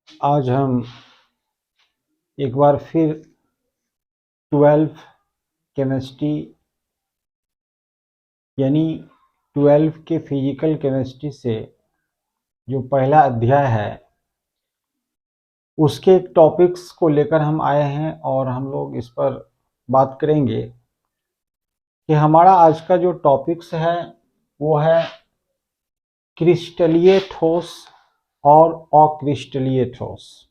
आज हम एक बार फिर 12 केमिस्ट्री यानी 12 के फिजिकल केमिस्ट्री से जो पहला अध्याय है उसके टॉपिक्स को लेकर हम आए हैं और हम लोग इस पर बात करेंगे कि हमारा आज का जो टॉपिक्स है वो है क्रिस्टलीय ठोस और अक्रिस्टलीय ठोस।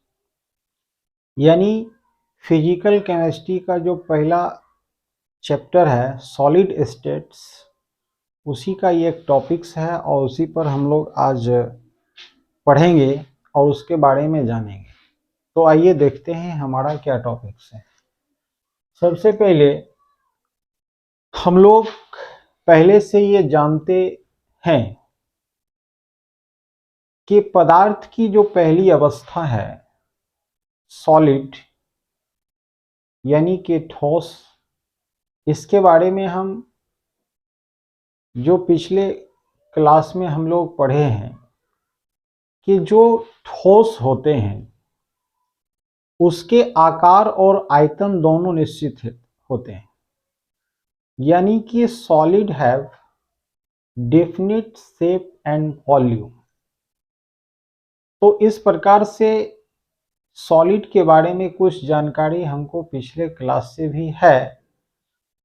यानी फिजिकल केमिस्ट्री का जो पहला चैप्टर है सॉलिड स्टेट्स, उसी का ये एक टॉपिक्स है और उसी पर हम लोग आज पढ़ेंगे और उसके बारे में जानेंगे। तो आइए देखते हैं हमारा क्या टॉपिक्स है। सबसे पहले हम लोग पहले से ये जानते हैं कि पदार्थ की जो पहली अवस्था है सॉलिड यानी कि ठोस, इसके बारे में हम जो पिछले क्लास में हम लोग पढ़े हैं कि जो ठोस होते हैं उसके आकार और आयतन दोनों निश्चित होते हैं। यानी कि solid have definite shape and volume. तो इस प्रकार से सॉलिड के बारे में कुछ जानकारी हमको पिछले क्लास से भी है।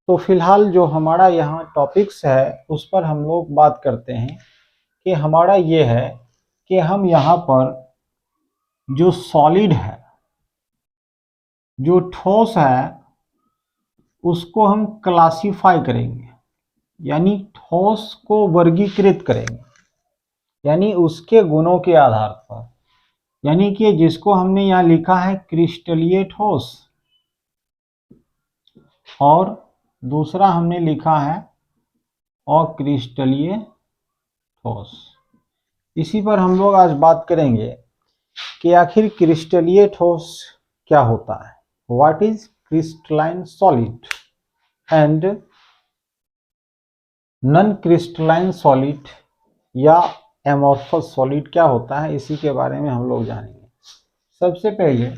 तो फिलहाल जो हमारा यहाँ टॉपिक्स है उस पर हम लोग बात करते हैं कि हमारा ये है कि हम यहाँ पर जो सॉलिड है, जो ठोस है, उसको हम क्लासिफाई करेंगे, यानी ठोस को वर्गीकृत करेंगे, यानी उसके गुणों के आधार पर। यानी कि जिसको हमने यहाँ लिखा है क्रिस्टलीय ठोस और दूसरा हमने लिखा है अक्रिस्टलीय ठोस। इसी पर हम लोग आज बात करेंगे कि आखिर क्रिस्टलीय ठोस क्या होता है, what is crystalline solid and non crystalline solid या एमॉर्फस सॉलिड क्या होता है, इसी के बारे में हम लोग जानेंगे। सबसे पहले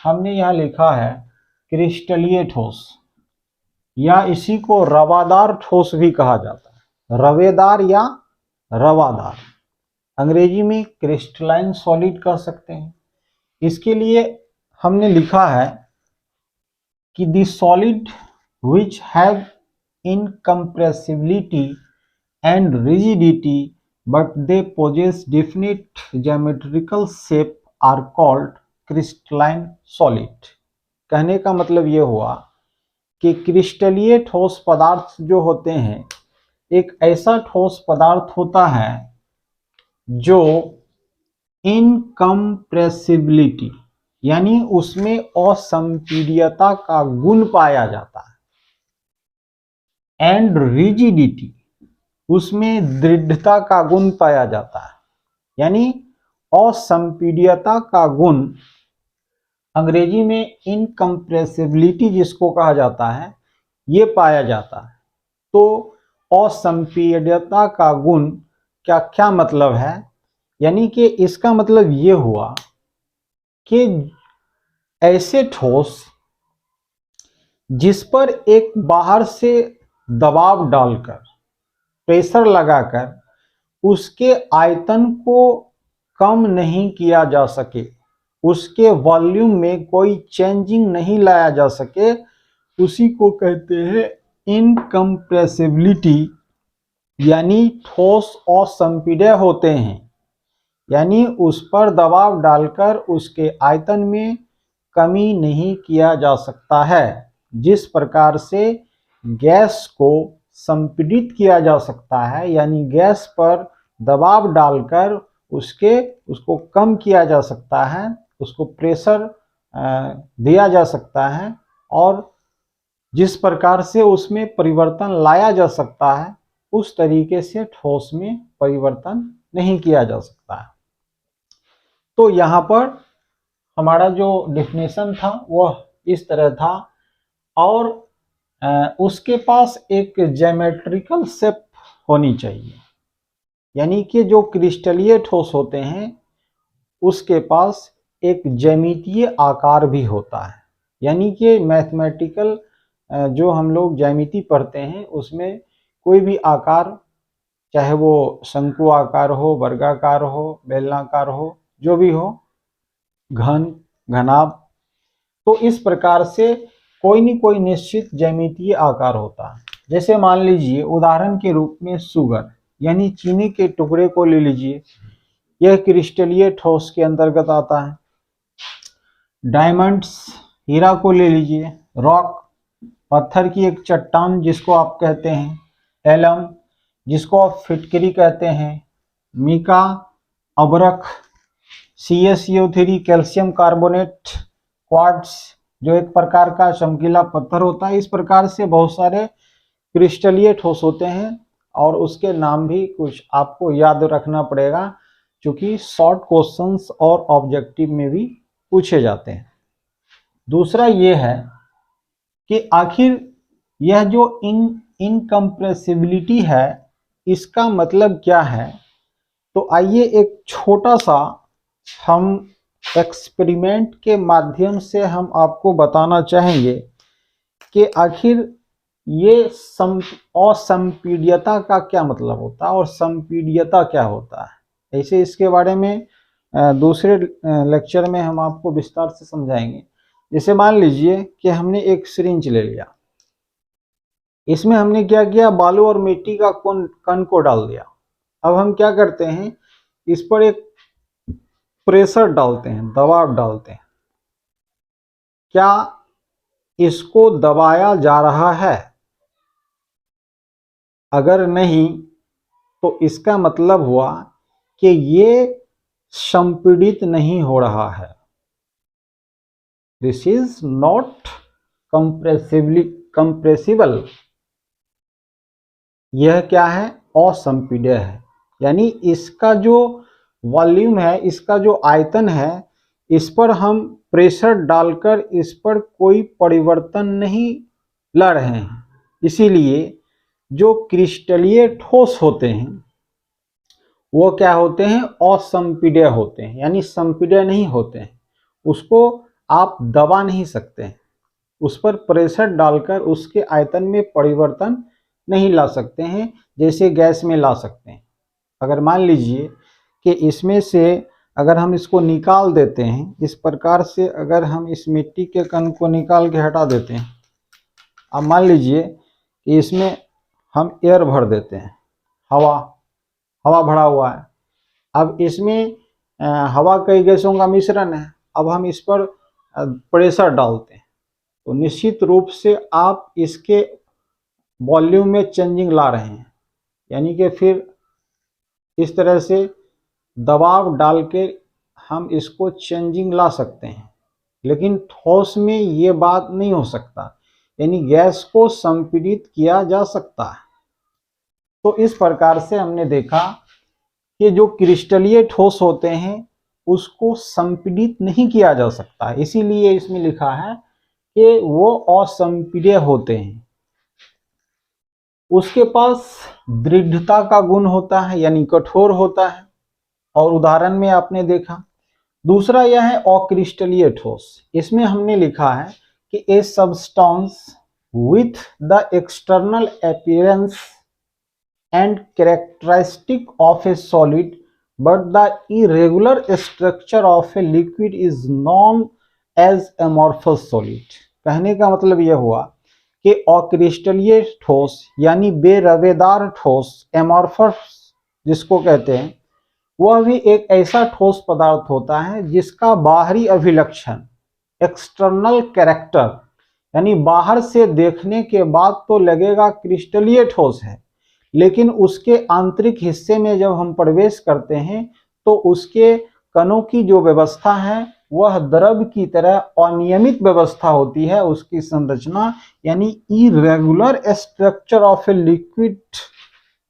हमने यहाँ लिखा है क्रिस्टलीय ठोस, या इसी को रवादार ठोस भी कहा जाता है, रवेदार या रवादार। अंग्रेजी में क्रिस्टलाइन सॉलिड कह सकते हैं। इसके लिए हमने लिखा है कि the solid which have incompressibility and rigidity but they possess definite geometrical shape are called crystalline solid। कहने का मतलब ये हुआ कि क्रिस्टलीय ठोस पदार्थ जो होते हैं, एक ऐसा ठोस पदार्थ होता है जो इनकम्प्रेसिबिलिटी यानी उसमें असंपीड्यता का गुण पाया जाता है, एंड रिजिडिटी उसमें दृढ़ता का गुण पाया जाता है। यानी असंपीड्यता का गुण अंग्रेजी में इनकम्प्रेसिबिलिटी जिसको कहा जाता है, ये पाया जाता है। तो असंपीड्यता का गुण क्या क्या मतलब है, यानी कि इसका मतलब ये हुआ कि ऐसे ठोस जिस पर एक बाहर से दबाव डालकर, प्रेशर लगाकर उसके आयतन को कम नहीं किया जा सके, उसके वॉल्यूम में कोई चेंजिंग नहीं लाया जा सके, उसी को कहते हैं इनकम्प्रेसिबिलिटी। यानी ठोस असंपीड्य होते हैं, यानी उस पर दबाव डालकर उसके आयतन में कमी नहीं किया जा सकता है। जिस प्रकार से गैस को संपीड़ित किया जा सकता है, यानी गैस पर दबाव डालकर उसको कम किया जा सकता है, उसको प्रेशर दिया जा सकता है, और जिस प्रकार से उसमें परिवर्तन लाया जा सकता है उस तरीके से ठोस में परिवर्तन नहीं किया जा सकता है। तो यहाँ पर हमारा जो डेफिनेशन था वह इस तरह था, और उसके पास एक ज्योमेट्रिकल शेप होनी चाहिए। यानी कि जो क्रिस्टलीय ठोस होते हैं उसके पास एक ज्यामितीय आकार भी होता है। यानी कि मैथमेटिकल जो हम लोग ज्यामिति पढ़ते हैं उसमें कोई भी आकार, चाहे वो शंकु आकार हो, वर्गाकार हो, बेलनाकार हो, जो भी हो, घन, घनाभ, तो इस प्रकार से कोई न कोई निश्चित ज्यामितीय आकार होता है। जैसे मान लीजिए उदाहरण के रूप में सुगर यानी चीनी के टुकड़े को ले लीजिए, यह क्रिस्टलीय ठोस के अंतर्गत आता है। डायमंड्स, हीरा को ले लीजिए। रॉक, पत्थर की एक चट्टान जिसको आप कहते हैं। एलम, जिसको आप फिटकरी कहते हैं। मिका, अबरख, CaCO3 कैल्शियम कार्बोनेट, क्वार्ट्ज जो एक प्रकार का चमकीला पत्थर होता है। इस प्रकार से बहुत सारे क्रिस्टलीय ठोस होते हैं और उसके नाम भी कुछ आपको याद रखना पड़ेगा, क्योंकि शॉर्ट क्वेश्चंस और ऑब्जेक्टिव में भी पूछे जाते हैं। दूसरा ये है कि आखिर यह जो इनकम्प्रेसिबिलिटी है इसका मतलब क्या है। तो आइए एक छोटा सा हम एक्सपेरिमेंट के माध्यम से हम आपको बताना चाहेंगे कि आखिर ये असंपीड्यता का क्या मतलब होता है और संपीड्यता क्या होता है। ऐसे इसके बारे में दूसरे लेक्चर में हम आपको विस्तार से समझाएंगे। जैसे मान लीजिए कि हमने एक सिरिंज ले लिया, इसमें हमने क्या किया, बालू और मिट्टी का कण को डाल दिया। अब हम क्या करते हैं, इस पर एक प्रेशर डालते हैं, दबाव डालते हैं। क्या इसको दबाया जा रहा है? अगर नहीं तो इसका मतलब हुआ कि ये संपीड़ित नहीं हो रहा है। This is not compressible. यह क्या है, असंपीड्य है। यानी इसका जो वॉल्यूम है, इसका जो आयतन है, इस पर हम प्रेशर डालकर इस पर कोई परिवर्तन नहीं ला रहे हैं। इसीलिए जो क्रिस्टलीय ठोस होते हैं वो क्या होते हैं, असंपीड्य होते हैं, यानी संपीड्य नहीं होते हैं। उसको आप दबा नहीं सकते हैं, उस पर प्रेशर डालकर उसके आयतन में परिवर्तन नहीं ला सकते हैं जैसे गैस में ला सकते हैं। अगर मान लीजिए कि इसमें से अगर हम इसको निकाल देते हैं, इस प्रकार से अगर हम इस मिट्टी के कण को निकाल के हटा देते हैं, अब मान लीजिए कि इसमें हम एयर भर देते हैं, हवा भरा हुआ है। अब इसमें हवा कई गैसों का मिश्रण है। अब हम इस पर प्रेशर डालते हैं तो निश्चित रूप से आप इसके वॉल्यूम में चेंजिंग ला रहे हैं। यानी कि फिर इस तरह से दबाव डाल के हम इसको चेंजिंग ला सकते हैं, लेकिन ठोस में ये बात नहीं हो सकता। यानी गैस को संपीड़ित किया जा सकता है। तो इस प्रकार से हमने देखा कि जो क्रिस्टलीय ठोस होते हैं उसको संपीड़ित नहीं किया जा सकता, इसीलिए इसमें लिखा है कि वो असंपीड्य होते हैं। उसके पास दृढ़ता का गुण होता है, यानी कठोर होता है, और उदाहरण में आपने देखा। दूसरा यह है अक्रिस्टलीय ठोस। इसमें हमने लिखा है कि a substance with the external appearance and characteristic of a solid but the irregular structure of a liquid is known as amorphous solid। कहने का मतलब यह हुआ कि अक्रिस्टलीय ठोस यानी बेरवेदार ठोस, एमॉर्फस जिसको कहते हैं, वह भी एक ऐसा ठोस पदार्थ होता है जिसका बाहरी अभिलक्षण, एक्सटर्नल कैरेक्टर, यानी बाहर से देखने के बाद तो लगेगा क्रिस्टलीय ठोस है, लेकिन उसके आंतरिक हिस्से में जब हम प्रवेश करते हैं तो उसके कणों की जो व्यवस्था है वह द्रव की तरह अनियमित व्यवस्था होती है। उसकी संरचना यानी irregular structure of a liquid,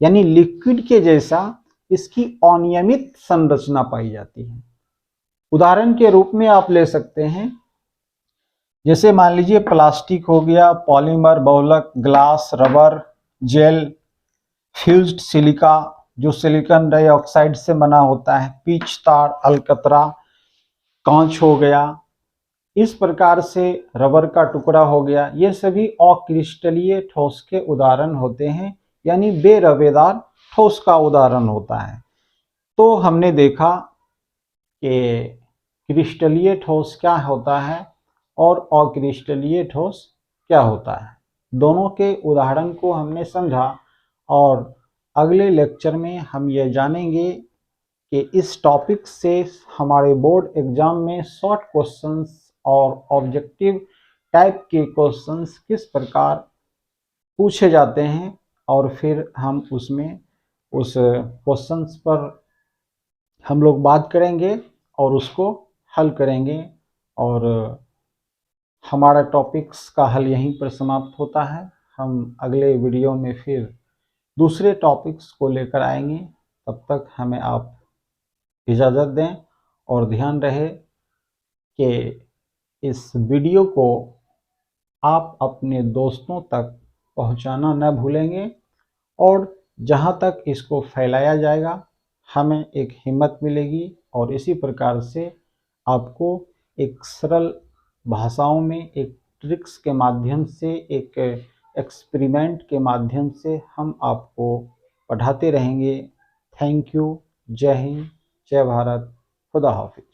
यानी लिक्विड के जैसा इसकी अनियमित संरचना पाई जाती है। उदाहरण के रूप में आप ले सकते हैं, जैसे मान लीजिए प्लास्टिक हो गया, पॉलीमर, बहुलक, glass, rubber, gel, fused silica जो सिलिकॉन डाइऑक्साइड से बना होता है, पिच तार, अलकतरा, कांच हो गया, इस प्रकार से रबर का टुकड़ा हो गया, ये सभी अक्रिस्टलीय ठोस के उदाहरण होते हैं, यानी बेरवेदार ठोस का उदाहरण होता है। तो हमने देखा कि क्रिस्टलीय ठोस क्या होता है और अक्रिस्टलीय ठोस क्या होता है, दोनों के उदाहरण को हमने समझा। और अगले लेक्चर में हम ये जानेंगे कि इस टॉपिक से हमारे बोर्ड एग्जाम में शॉर्ट क्वेश्चंस और ऑब्जेक्टिव टाइप के क्वेश्चंस किस प्रकार पूछे जाते हैं, और फिर हम उसमें उस क्वेश्चंस पर हम लोग बात करेंगे और उसको हल करेंगे। और हमारा टॉपिक्स का हल यहीं पर समाप्त होता है। हम अगले वीडियो में फिर दूसरे टॉपिक्स को लेकर आएंगे। तब तक हमें आप इजाज़त दें और ध्यान रहे कि इस वीडियो को आप अपने दोस्तों तक पहुंचाना न भूलेंगे, और जहां तक इसको फैलाया जाएगा हमें एक हिम्मत मिलेगी, और इसी प्रकार से आपको एक सरल भाषाओं में, एक ट्रिक्स के माध्यम से, एक एक्सपेरिमेंट के माध्यम से हम आपको पढ़ाते रहेंगे। Thank you. जय हिंद, जय भारत, खुदा हाफिज।